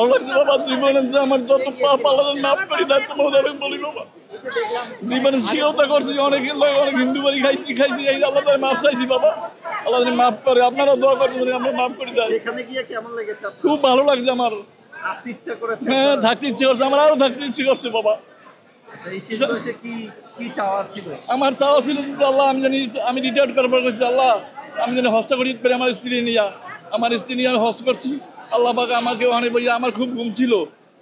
আল্লাহ বাবা জীবনে যে আমার যত পাপ আল্লাহ মাফ করি দেয় তোমাদের বলি বাবা। জীবনে শিক্ষতা করছি, অনেক হিন্দু বাড়ি খাইছি এই আল্লাহ মাফ চাইছি বাবা, আল্লাহ মাফ করে। আপনারা দোয়া করবেন আমরা মাফ করে দেয়। এখানে গিয়ে কেমন লেগেছে? খুব ভালো লাগছে আমার, আসতে ইচ্ছা করেছে? হ্যাঁ থাকতে ইচ্ছে করছে আমার, আরো থাকতে ইচ্ছে করছে বাবা। এই শেষ বয়সে কি চাওয়া ছিল? আমার চাওয়া ছিল আল্লাহ আমি রিটায়ার করবার করছি, আল্লাহ আমি জানি হস্ত করি পেরে আমার স্ত্রী নিয়ে আমি হস্ত করছি। আল্লাহ পাকে আমাকে অনেক বইয়া, আমার খুব ঘুম ছিল,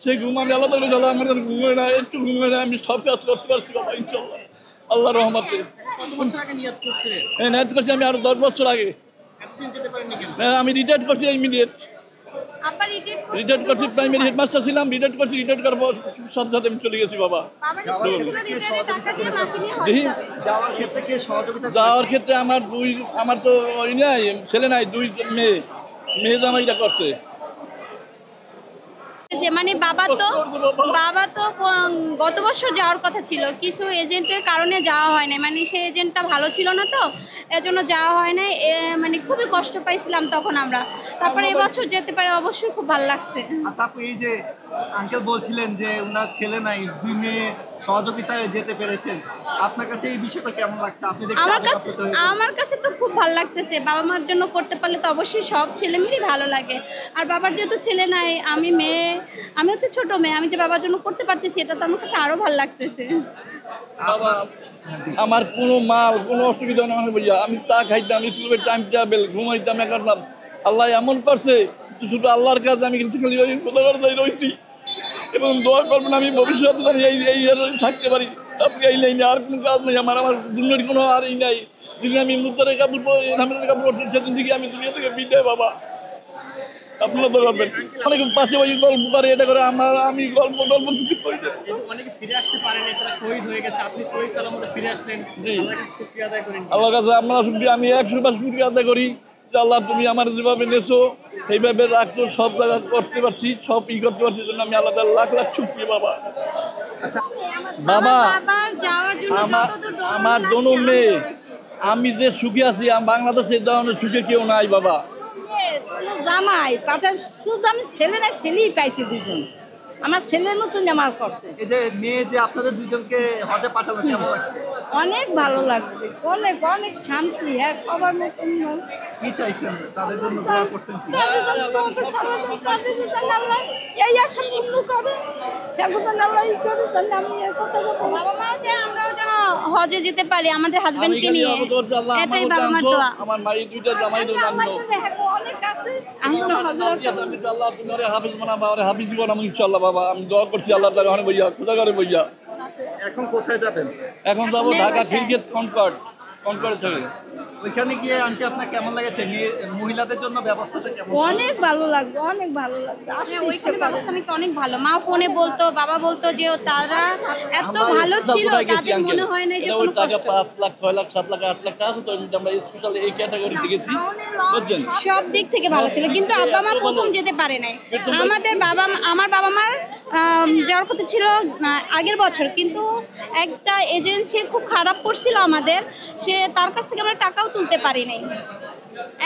সেই ঘুম আমি আল্লাহ তাকে আল্লাহ আমার ঘুমে না, একটু ঘুমে না, আমি সব কাজ করতে পারছি বাবা ইনশাল্লাহ আল্লাহ রহমতে। নিয়ত করছি আমি আরো 10 বছর আগে। আমি রিটায়ার করছি ইমিডিয়েট, রিটায়ার করছি, প্রাইমারি হেডমাস্টার ছিলাম, রিটায়ার করছি, রিটায়ার করার পর সাথে সাথে আমি চলে গেছি বাবা। যাওয়ার ক্ষেত্রে আমার তো নাই, ছেলে নাই, 2 মেয়ে জামাইটা করছে। মানে বাবা তো গত বছর যাওয়ার কথা ছিল, কিছু এজেন্টের কারণে যাওয়া হয় না, মানে সেই এজেন্টটা ভালো ছিল না, তো এজন্য যাওয়া হয় না। মানে খুবই কষ্ট পাইছিলাম তখন আমরা। তারপরে এবছর যেতে পারে অবশ্যই খুব ভালো লাগছে। আচ্ছা আপু, এই যে আঙ্কেল বলছিলেন যে ওনার ছেলে নাই, 2 মেয়ে সহযোগিতায় যেতে পেরেছেন, আপনার কাছে এই বিষয়টা কেমন লাগছে? আপনি আমার কাছে তো খুব ভালো লাগতেছে। বাবা মার জন্য করতে পারলে তো অবশ্যই সব ছেলে মেয়েরই ভালো লাগে। আর বাবার যেহেতু ছেলে নাই, আমি হচ্ছে ছোট মেয়ে, আমি যে বাবার জন্য করতে পারতেছি এটা তো আমার কাছে আরো ভালো লাগতেছে। বাবা আমার কোনো অসুবিধা নেই ভাইয়া, আমি চা খাইতাম, স্কুলের টাইম টেবিল ঘুমাইতাম, করতাম। আল্লাহ এমন করছে শুধু আল্লাহর কাছে আমি রয়েছি, এবং দোয়া করবেন আমি ভবিষ্যতে জানি এই থাকতে পারি। আপনি এই লাইনে আর কোনো কাজ নেই আমার দুনিয়ার কোনো আর এই নাই। যদি আমি মুদ্রার কাপড় পড়ছি সেদিন থেকে আমি দুনিয়া থেকে বিদায় বাবা। আপনারা তো করবেন, অনেক পাশে বাড়ি গল্প করে, এটা করে আমি গল্প কিছু করি না। আল্লাহর কাছে আমরা শুক্রিয়া, আমি 100বার শুক্রিয়া আদায় করি যে আল্লাহ তুমি আমার যেভাবে নেছো এইভাবে রাখছো, সব জায়গা করতে পারছি, সব করতে পারছি, জন্য আমি আল্লাহ লাখ লাখ শুক্রিয়া বাবা। বাবা আমার দোনো মেয়ে, আমি যে সুখে আছি বাংলাদেশে এই ধরনের সুখে কেউ নাই বাবা। জামাই পাঠান শুধু আমি ছেলেই পাইছি 2জন, আমার ছেলের মতন আমার করছে। এই যে মেয়ে যে আপনাদের 2জনকে হজে পাঠালো, কেমন লাগছে? অনেক ভালো লাগছে, অনেক শান্তি। হ্যাঁ, সবার মতন কি চাইছেন তাদের জন্য? দোয়া করছেন কি? এই আশা পূর্ণ করে আমি আমরাও যেন হজে যেতে পারি আমাদের হাজবেন্ডকে নিয়ে, এটাই বাবা মার দোয়া। আমার মায়ের 2টা জামাই তো জানো অনেক আছে, আল্লাহ তুমি হাফিজ বানাবা, হাফিজ বানাবো ইনশাআল্লাহ বাবা। আমি দোয়া করছি আল্লাহ তাআলা অনেক বইয়া খোদা করে বইয়া। এখন কোথায় যাবেন? এখন যাবো ঢাকা ক্রিকেট কনকর্ড থেকে। ওইখানে গিয়ে আন্টি আপনার কেমন লাগছে? মহিলাদের জন্য ব্যবস্থাটা কেমন? অনেক ভালো লাগবে, অনেক ভালো লাগবে। ওইখানে ব্যবস্থা নাকি অনেক ভালো। মা ফোনে বলতো, বাবা বলতো যে তারা এত ভালো ছিল, তাদের মনে হয় না যে কোনো কষ্ট। 5 লাখ 6 লাখ 7 লাখ 8 লাখ টাকা আছে, তো আমরা স্পেশালি এই ক্যাটাগরিতে গেছি, বুঝছেন? সব দিক থেকে ভালো ছিল, কিন্তু আব্বা মা প্রথম যেতে পারে নাই। আমার বাবা মার যাওয়ার কথা ছিল আগের বছর, কিন্তু একটা এজেন্সি খুব খারাপ করছিল আমাদের, তার কাছ থেকে আমরা টাকাও তুলতে পারি নাই।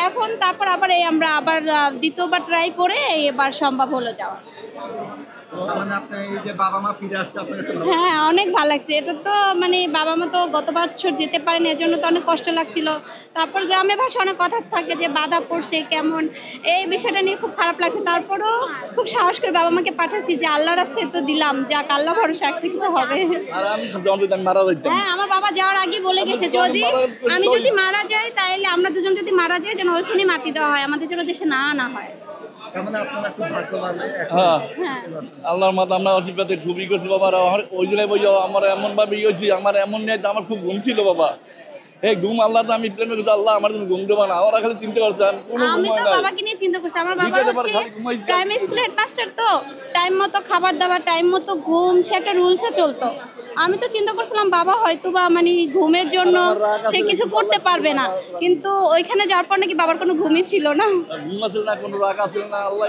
এখন তারপর আমরা আবার দ্বিতীয়বার ট্রাই করে এবার সম্ভব হলো যাওয়া। হ্যাঁ, অনেক ভালো লাগছে। এটা তো মানে বাবা মা তো গত বছর যেতে পারেন, এর জন্য তো অনেক কষ্ট লাগছিল। তারপর গ্রামের ভাষা অনেক কথা থাকে যে বাধা পড়ছে কেমন, এই বিষয়টা নিয়ে খুব খারাপ লাগছে। তারপরও খুব সাহস করে বাবা মাকে পাঠাচ্ছি যে আল্লাহর রাস্তায় তো দিলাম, যাক আল্লাহ ভরসা একটা কিছু হবে। হ্যাঁ, আমার বাবা যাওয়ার আগে বলে গেছে আমি যদি মারা যাই, তাহলে আমরা 2জন যদি মারা যাই যেন ওইখানে মাটি দেওয়া হয়, আমাদের যেন দেশে না হয়। আল্লাহর মাথা আমরা অতিবাদে খুবই করছি বাবা। ওই জন্য বই আমার এমন ভাবে হয়েছি, আমার এমন নেই, আমার খুব ঘুম ছিল বাবা। এই ঘুম আল্লাহ আমি প্রেমে করছি, আল্লাহ আমার জন্য ঘুম দেবো না। ওরা খালি চিন্তা করছে আমি তো বাবাকে নিয়ে চিন্তা করছি। আমার বাবা হচ্ছে প্রাইমারি স্কুল হেডমাস্টার, তো টাইম মতো খাবার দাবার, টাইম মতো ঘুম, সে একটা রুলসে চলতো। আমি তো চিন্তা করছিলাম বাবা হয়তো বা মানে ঘুমের জন্য সে কিছু করতে পারবে না, কিন্তু ওইখানে যাওয়ার পর নাকি বাবার কোনো ঘুমই ছিল না, ঘুম আছে না, কোনো রাগ আছে না, আল্লাহ